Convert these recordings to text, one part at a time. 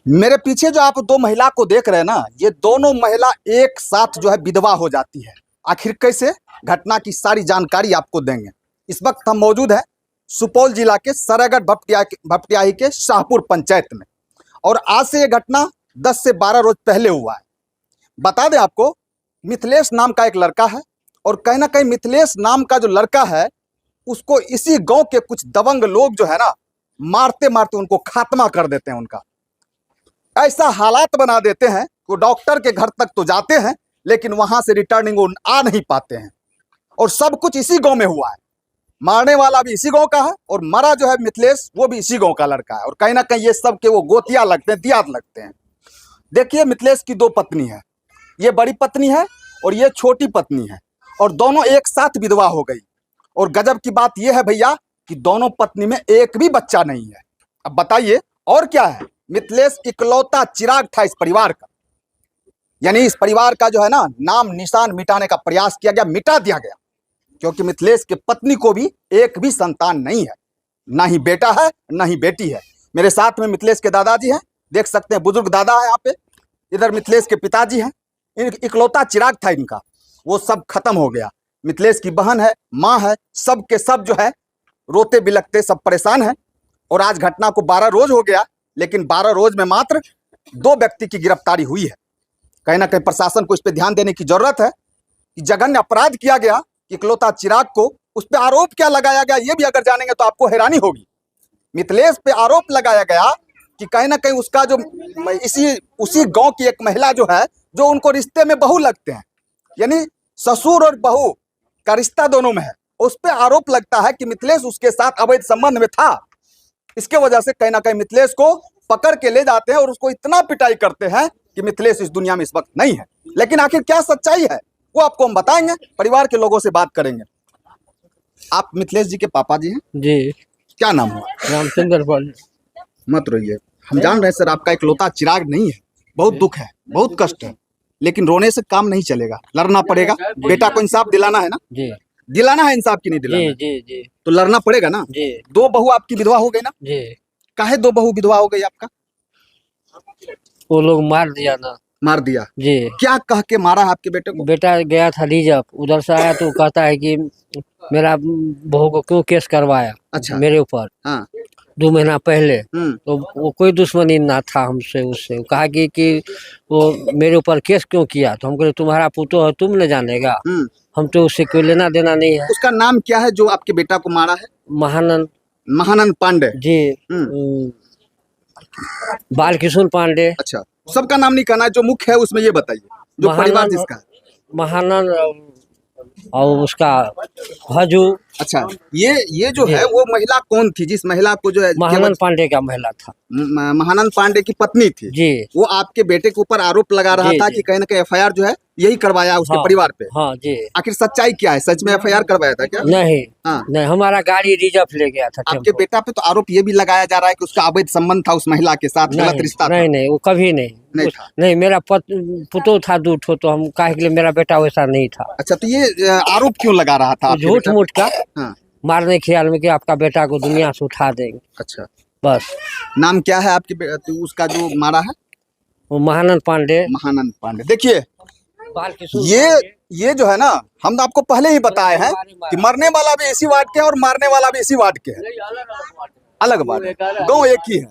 मेरे पीछे जो आप दो महिला को देख रहे हैं ना, ये दोनों महिला एक साथ जो है विधवा हो जाती है। आखिर कैसे? घटना की सारी जानकारी आपको देंगे। इस वक्त हम मौजूद हैं सुपौल जिला के सरायगढ़ भपटियाही के शाहपुर पंचायत में, और आज से ये घटना 10 से 12 रोज पहले हुआ है। बता दें आपको, मिथिलेश नाम का एक लड़का है, और कहीं ना कहीं मिथिलेश नाम का जो लड़का है उसको इसी गांव के कुछ दबंग लोग जो है ना, मारते मारते उनको खात्मा कर देते हैं। उनका ऐसा हालात बना देते हैं, वो डॉक्टर के घर तक तो जाते हैं लेकिन वहां से रिटर्निंग वो आ नहीं पाते हैं। और सब कुछ इसी गांव में हुआ है। मारने वाला भी इसी गांव का है, और मरा जो है मिथिलेश वो भी इसी गांव का लड़का है। और कहीं ना कहीं ये सब के वो गोतिया लगते हैं, दियाद लगते हैं। देखिए, मिथिलेश की दो पत्नी है, ये बड़ी पत्नी है और ये छोटी पत्नी है, और दोनों एक साथ विधवा हो गई। और गजब की बात यह है भैया कि दोनों पत्नी में एक भी बच्चा नहीं है। अब बताइए और क्या है? मिथिलेश इकलौता चिराग था इस परिवार का, यानी इस परिवार का जो है ना नाम निशान मिटाने का प्रयास किया गया, मिटा दिया गया, क्योंकि मिथिलेश के पत्नी को भी एक भी संतान नहीं है, ना ही बेटा है ना ही बेटी है। मेरे साथ में मिथिलेश के दादाजी हैं, देख सकते हैं, बुजुर्ग दादा है यहाँ पे। इधर मिथिलेश के पिताजी हैं। इकलौता चिराग था इनका, वो सब खत्म हो गया। मिथिलेश की बहन है, माँ है, सब के सब जो है रोते बिलखते सब परेशान हैं। और आज घटना को 12 रोज हो गया, लेकिन 12 रोज में मात्र 2 व्यक्ति की गिरफ्तारी हुई है। कहीं ना कहीं प्रशासन को इस पर ध्यान देने की जरूरत है कि जघन्य अपराध किया गया। इकलौता चिराग को उस पर आरोप क्या लगाया गया ये भी अगर जानेंगे तो आपको हैरानी होगी। मिथिलेश पे आरोप लगाया गया कि कहीं ना कहीं उसका जो उसी गांव की एक महिला जो है, जो उनको रिश्ते में बहू लगते हैं, यानी ससुर और बहू का रिश्ता दोनों में है, उस पर आरोप लगता है कि मिथिलेश उसके साथ अवैध संबंध में था। इसके वजह से कहीं ना कहीं मिथिलेश को पकड़ के ले जाते हैं और उसको इतना पिटाई करते हैं कि मिथिलेश इस दुनिया में इस वक्त नहीं है। लेकिन आखिर क्या सच्चाई है वो आपको हम बताएंगे, परिवार के लोगों से बात करेंगे। आप मिथिलेश जी के पापा जी हैं जी। क्या नाम हुआ? रामचंद्र पाल। मत रोइए, हम जान रहे हैं सर आपका इकलौता चिराग नहीं है, बहुत दुख है, बहुत कष्ट है, लेकिन रोने से काम नहीं चलेगा, लड़ना पड़ेगा। बेटा को इंसाफ दिलाना है ना? जी दिलाना है इंसाफ की नहीं दिलाना? जी जी तो लड़ना पड़ेगा ना। जी 2 बहू आपकी विधवा हो गई ना? जी। काहे 2 बहू विधवा हो गई आपका? वो लोग मार दिया ना। मार दिया? जी। क्या कह के मारा है आपके बेटे को? बेटा गया था रिजर्व, उधर से आया तो कहता है कि मेरा बहू को क्यों केस करवाया। अच्छा। मेरे ऊपर। हाँ। 2 महीना पहले। तो वो कोई दुश्मनी ना था हमसे, उससे वो कहा कि वो मेरे ऊपर केस क्यों किया। तो हम कहे तुम्हारा पुतो है, तुम न जानेगा, हम तो उससे कोई लेना देना नहीं है। उसका नाम क्या है जो आपके बेटा को मारा है? महानंद। महानंद पांडे जी। बालकिशोर पांडे। अच्छा, सबका नाम नहीं कहना है, जो मुख्य है उसमें ये बताइए, जो परिवार जिसका है। महानंद और उसका हजू। अच्छा, ये जो है वो महिला कौन थी जिस महिला को जो है? महानंद पांडे का महिला था। महानंद पांडे की पत्नी थी जी। वो आपके बेटे के ऊपर आरोप लगा रहा था कि कहीं ना कहीं एफआईआर जो है यही करवाया उसके परिवार पे। हाँ जी। आखिर सच्चाई क्या है? सच में एफआईआर करवाया था क्या? नहीं। हाँ। नहीं, हमारा गाड़ी रिजर्व ले गया था। आपके बेटा पे तो आरोप ये भी लगाया जा रहा है कि उसका अवैध संबंध था उस महिला के साथ, गलत रिश्ता था। नहीं, वो कभी नहीं था। नहीं, मेरा पुतो था 2 ठो, तो हम काहे के लिए, मेरा बेटा वैसा नहीं था। अच्छा, तो ये आरोप क्यों लगा रहा था? झूठ मूठ का। हाँ। मारने के ख्याल में कि आपका बेटा को दुनिया से उठा देंगे। अच्छा, बस। नाम क्या है आपके उसका जो मारा है? वो महानंद पांडे। महानंद पांडे। देखिए, बालकिशोर ये जो है ना, हम आपको पहले ही बताए हैं कि मरने वाला भी इसी वार्ड के है और मारने वाला भी इसी वार्ड के है। अलग बात है, गांव एक ही है,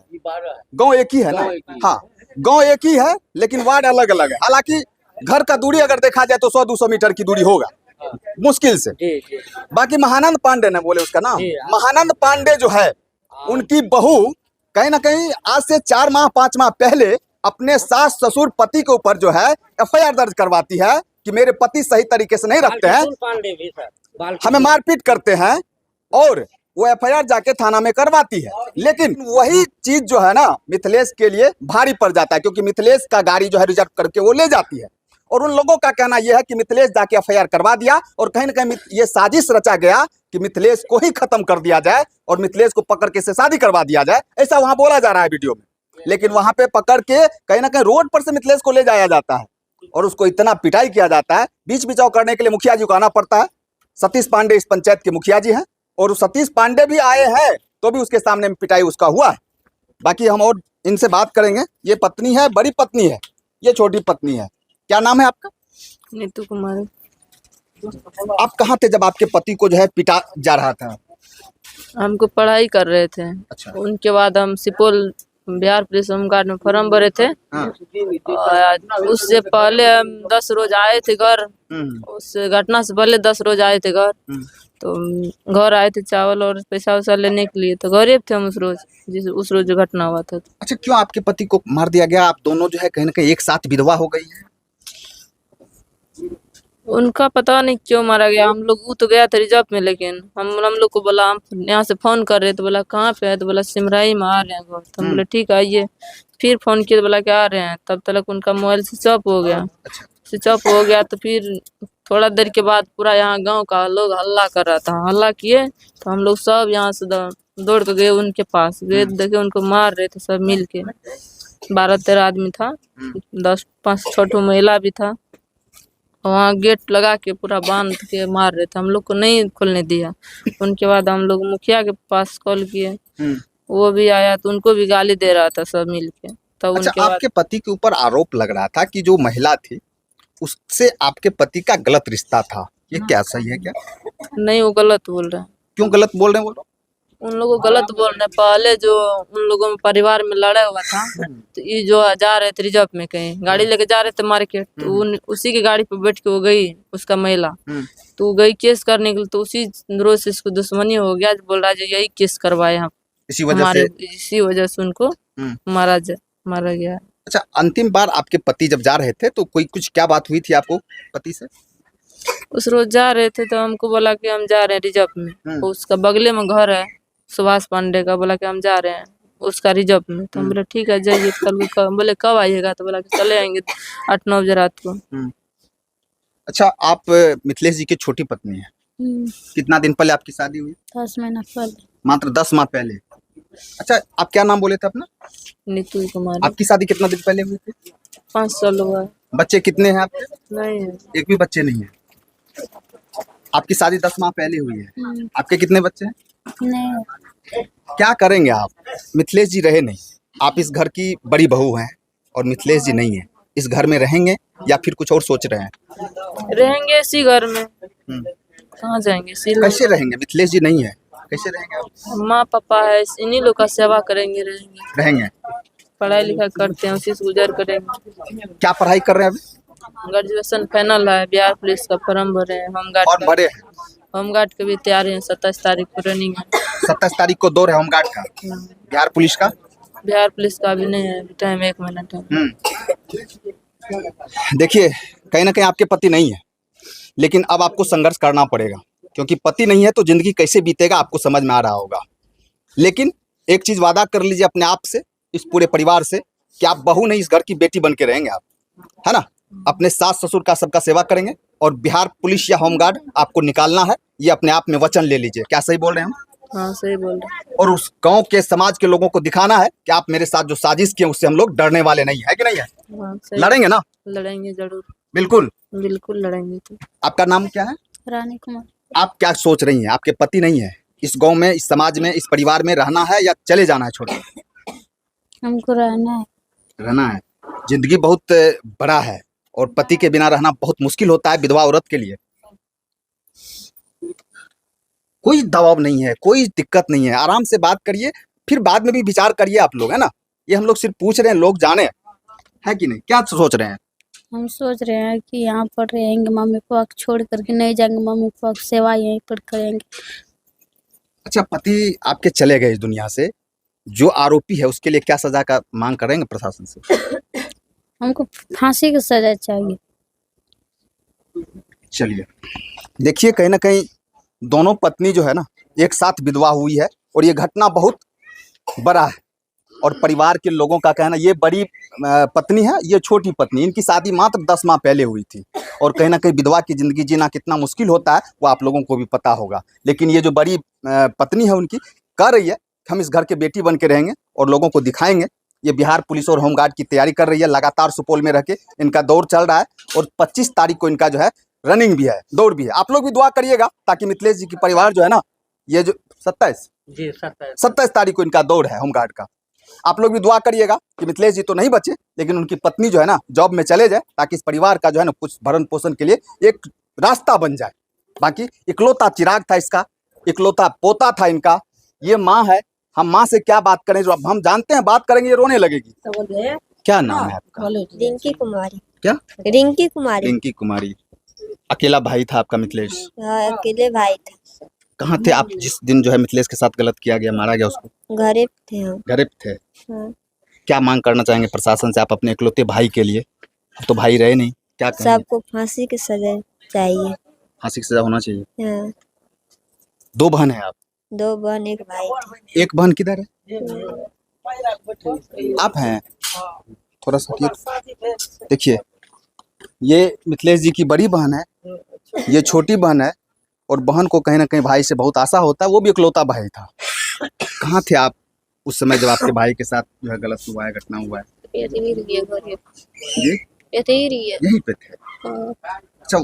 गांव एक ही है ना। हाँ, गांव एक ही है लेकिन वार्ड अलग अलग है। हालांकि घर का दूरी अगर देखा जाए तो 100-200 मीटर की दूरी होगा मुश्किल से। बाकी महानंद पांडे ने बोले उसका नाम। महानंद पांडे जो है, उनकी बहू कहीं ना कहीं आज से 4 माह 5 माह पहले अपने सास ससुर पति के ऊपर जो है एफआईआर दर्ज करवाती है कि मेरे पति सही तरीके से नहीं रखते हैं, हमें मारपीट करते हैं, और वो एफआईआर जाके थाना में करवाती है। लेकिन वही चीज जो है ना मिथिलेश के लिए भारी पड़ जाता है, क्योंकि मिथिलेश का गाड़ी जो है रिजर्व करके वो ले जाती है। और उन लोगों का कहना यह है कि मिथिलेश जाके एफआईआर करवा दिया, और कहीं ना कहीं ये साजिश रचा गया कि मिथिलेश को ही खत्म कर दिया जाए और मिथिलेश को पकड़ के से शादी करवा दिया जाए, ऐसा वहां बोला जा रहा है वीडियो में। लेकिन वहां पे पकड़ के कहीं ना कहीं रोड पर से मिथिलेश को ले जाया जाता है और उसको इतना पिटाई किया जाता है। बीच बिचाव करने के लिए मुखिया जी को आना पड़ता है। सतीश पांडे इस पंचायत के मुखिया जी हैं, और सतीश पांडे भी आए हैं तो भी उसके सामने पिटाई उसका हुआ है। बाकी हम और इनसे बात करेंगे। ये पत्नी है, बड़ी पत्नी है, ये छोटी पत्नी है। क्या नाम है आपका? नीतू कुमारी। आप कहाँ थे जब आपके पति को जो है पिटा जा रहा था? हमको पढ़ाई कर रहे थे। अच्छा। उनके बाद हम सुपौल बिहार पुलिस होमगार्ड में फॉर्म भरे थे। हाँ। और उससे पहले हम 10 रोज आए थे घर। उस घटना से पहले 10 रोज आए थे घर। तो घर आए थे चावल और पैसा वैसा लेने के लिए, तो गरीब थे हम उस रोज जो घटना हुआ था। अच्छा, क्यों आपके पति को मार दिया गया? आप दोनों जो है कहीं ना कहीं एक साथ विधवा हो गई है। उनका पता नहीं क्यों मारा गया। हम लोग तो गया था रिजर्व में, लेकिन हम लोग को बोला, हम यहाँ से फोन कर रहे तो बोला कहाँ पे है, तो बोला सिमराही में आ रहे हैं घर। तो हम बोले ठीक है आइए। फिर फोन किया तो बोला क्या आ रहे हैं, तब तक उनका मोबाइल स्विच ऑफ हो गया। स्विच ऑफ हो गया तो फिर थोड़ा देर के बाद पूरा यहाँ गांव का लोग हल्ला कर रहा था। हल्ला किए तो हम लोग सब यहाँ से दौड़ के गए उनके पास। गए देखे उनको मार रहे थे सब मिल के। 12-13 आदमी था, 10-5-6 महिला भी था। वहाँ गेट लगा के पूरा बांध के मार रहे थे, हम लोग को नहीं खोलने दिया। उनके बाद हम लोग मुखिया के पास कॉल किए, वो भी आया तो उनको भी गाली दे रहा था सब मिल के। तब अच्छा, उनके आपके पति के ऊपर आरोप लग रहा था कि जो महिला थी उससे आपके पति का गलत रिश्ता था, ये क्या सही है क्या? नहीं, वो गलत बोल रहे हैं। क्यों गलत बोल रहे हैं वो लोग? उन लोगों को गलत बोल रहे हैं। पहले जो उन लोगों में परिवार में लड़ा हुआ था, तो ये जो जा रहे थे रिजर्व में, कहीं गाड़ी लेके जा रहे थे मार्केट, तो उसी की गाड़ी पे बैठ के वो गई उसका महिला। तो वो गई केस करने के लिए, तो उसी रोज से इसको दुश्मनी हो गया। बोल रहा है यही केस करवाए हम, इसी वजह से उनको मारा गया। अच्छा, अंतिम बार आपके पति जब जा रहे थे तो कुछ क्या बात हुई थी आपको पति से? उस रोज जा रहे थे तो हमको बोला कि हम जा रहे हैं रिजर्व में। उसका बगले में घर है सुभाष पांडे का। बोला कि हम जा रहे हैं उसका रिजर्व में। तो हम बोले ठीक है जाइए। कल बोले कब आइएगा, तो बोला कि चले आएंगे 8-9 बजे रात को। अच्छा, आप मिथिलेश जी की छोटी पत्नी है। कितना दिन पहले आपकी शादी हुई? 10 महीना पहले। मात्र 10 माह पहले। अच्छा, आप क्या नाम बोले थे अपना? नीतू कुमारी। आपकी शादी कितना दिन पहले हुई थी? 5 साल हुआ। बच्चे कितने हैं आपके? नहीं है, एक भी बच्चे नहीं है। आपकी शादी 10 माह पहले हुई है। आपके कितने बच्चे हैं? नहीं। क्या करेंगे आप? मिथिलेश जी रहे नहीं, आप इस घर की बड़ी बहू हैं और मिथिलेश जी नहीं है। इस घर में रहेंगे या फिर कुछ और सोच रहे हैं? रहेंगे इसी घर में। कहाँ जाएंगे? कैसे रहेंगे? मिथिलेश जी नहीं है, कैसे रहेंगे आप? माँ पापा है, इन्हीं लोग का सेवा करेंगे। रहेंगे। पढ़ाई लिखाई करते हैं, उसी से गुजर करेंगे। क्या पढ़ाई कर रहे हैं अभी? ग्रेजुएशन फाइनल है, बिहार पुलिस का फॉर्म भरे हैं। होमगार्ड की भी तैयारी है। 27 तारीख को रनिंग है। 27 तारीख को दौर है होमगार्ड का। बिहार पुलिस का? बिहार पुलिस का अभी नहीं है, टाइम 1 महीना टाइम। देखिए, कहीं ना कहीं आपके पति नहीं है, लेकिन अब आपको संघर्ष करना पड़ेगा, क्योंकि पति नहीं है तो जिंदगी कैसे बीतेगा आपको समझ में आ रहा होगा। लेकिन एक चीज वादा कर लीजिए अपने आप से, इस पूरे परिवार से, कि आप बहू नहीं इस घर की बेटी बन के रहेंगे आप, है ना? अपने सास ससुर का सबका सेवा करेंगे और बिहार पुलिस या होमगार्ड आपको निकालना है, ये अपने आप में वचन ले लीजिए। क्या सही बोल रहे हैं हम? हाँ सही बोल रहे हैं। और उस गांव के समाज के लोगों को दिखाना है कि आप मेरे साथ जो साजिश किए उससे हम लोग डरने वाले नहीं है कि नहीं है? हाँ, सही। लड़ेंगे ना? लड़ेंगे जरूर। बिल्कुल बिल्कुल लड़ेंगे। तो आपका नाम क्या है? रानी कुमार। आप क्या सोच रही हैं? आपके पति नहीं है, इस गांव में, इस समाज में, इस परिवार में रहना है या चले जाना है? छोड़ हमको रहना है। रहना है। जिंदगी बहुत बड़ा है और पति के बिना रहना बहुत मुश्किल होता है विधवा औरत के लिए। कोई दबाव नहीं है, कोई दिक्कत नहीं है, आराम से बात करिए, फिर बाद में भी विचार करिए आप लोग, है ना? ये हम लोग सिर्फ पूछ रहे हैं, लोग जाने, है कि नहीं? क्या सोच रहे हैं? हम सोच रहे हैं कि यहाँ पर रहेंगे, मम्मी पापा को छोड़ करके नहीं जाएंगे, मम्मी पापा की सेवा यहीं पर करेंगे। अच्छा, पति आपके चले गए इस दुनिया से, जो आरोपी है उसके लिए क्या सजा का मांग करेंगे प्रशासन से? हमको फांसी की सजा चाहिए। चलिए, देखिए, कहीं ना कहीं दोनों पत्नी जो है ना एक साथ विधवा हुई है और ये घटना बहुत बड़ा है। और परिवार के लोगों का कहना, ये बड़ी पत्नी है, ये छोटी पत्नी, इनकी शादी मात्र 10 माह पहले हुई थी। और कहीं ना कहीं विधवा की ज़िंदगी जीना कितना मुश्किल होता है वो आप लोगों को भी पता होगा। लेकिन ये जो बड़ी पत्नी है उनकी कह रही है कि हम इस घर के बेटी बन के रहेंगे और लोगों को दिखाएंगे। ये बिहार पुलिस और होमगार्ड की तैयारी कर रही है, लगातार सुपौल में रह के इनका दौर चल रहा है। और 25 तारीख को इनका जो है रनिंग भी है, दौड़ भी है। आप लोग भी दुआ करिएगा ताकि मिथिलेश जी की परिवार जो है ना, ये जो 27 तारीख को इनका दौड़ है होमगार्ड का, आप लोग भी दुआ करिएगा कि मिथिलेश जी तो नहीं बचे, लेकिन उनकी पत्नी जो है ना जॉब में चले जाए, ताकि इस परिवार का जो है ना कुछ भरण पोषण के लिए एक रास्ता बन जाए। बाकी इकलौता चिराग था इसका, इकलौता पोता था इनका। ये माँ है, हम माँ से क्या बात करें, जो अब हम जानते हैं बात करेंगे ये रोने लगेगी। क्या नाम है आपका? रिंकी कुमारी। क्या? रिंकी कुमारी। रिंकी कुमारी। अकेला भाई था आपका मिथिलेश? हाँ, अकेले भाई था। कहाँ थे आप जिस दिन जो है मिथिलेश के साथ गलत किया गया, मारा गया उसको? घरे पे थे हम। घर पे थे। हाँ। क्या मांग करना चाहेंगे प्रशासन से आप अपने इकलौते भाई के लिए? अब तो भाई रहे नहीं, क्या कहेंगे? सबको फांसी की सजा चाहिए। फांसी की सजा होना चाहिए। हाँ। 2 बहन है आप? 2 बहन 1 भाई थे। एक बहन किधर है? आप हैं? थोड़ा सा देखिए, ये मिथिलेश जी की बड़ी बहन है, ये छोटी बहन है, और बहन को कहीं ना कहीं भाई से बहुत आशा होता है, वो भी इकलौता भाई था। कहाँ थे आप उस समय जब आपके भाई के साथ जो है गलत हुआ है, घटना हुआ है? जी यहीं पे थे। अच्छा,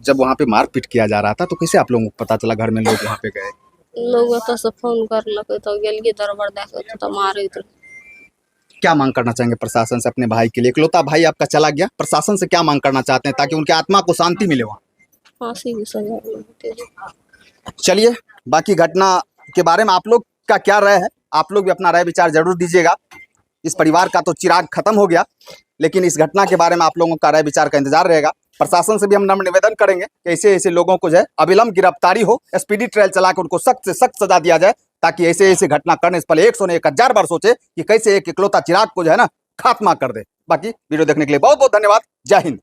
जब वहाँ पे मारपीट किया जा रहा था तो कैसे आप लोगों को पता चला? घर में लोग वहाँ पे गए? लोग ओतऽ से फोन करलकै तो गेलियै दरबार दे के तो मारैत रहै। क्या मांग करना चाहेंगे प्रशासन से अपने भाई के लिए? इकलौता भाई आपका चला गया, प्रशासन से क्या मांग करना चाहते हैं ताकि उनके आत्मा को शांति मिले वहाँ? फांसी की सजा होनी चाहिए। चलिए, बाकी घटना के बारे में आप लोग का क्या राय है, आप लोग भी अपना राय विचार जरूर दीजिएगा। इस परिवार का तो चिराग खत्म हो गया, लेकिन इस घटना के बारे में आप लोगों का राय विचार का इंतजार रहेगा। प्रशासन से भी हम नम्र निवेदन करेंगे कि ऐसे ऐसे लोगों को जो है अविलंब गिरफ्तारी हो, स्पीडी ट्रायल चला के उनको सख्त से सख्त सजा दिया जाए, ताकि ऐसे ऐसे घटना करने से पहले 100 नहीं 1000 बार सोचे कि कैसे एक इकलौता चिराग को जो है ना खात्मा कर दे। बाकी वीडियो देखने के लिए बहुत बहुत धन्यवाद। जय हिंद।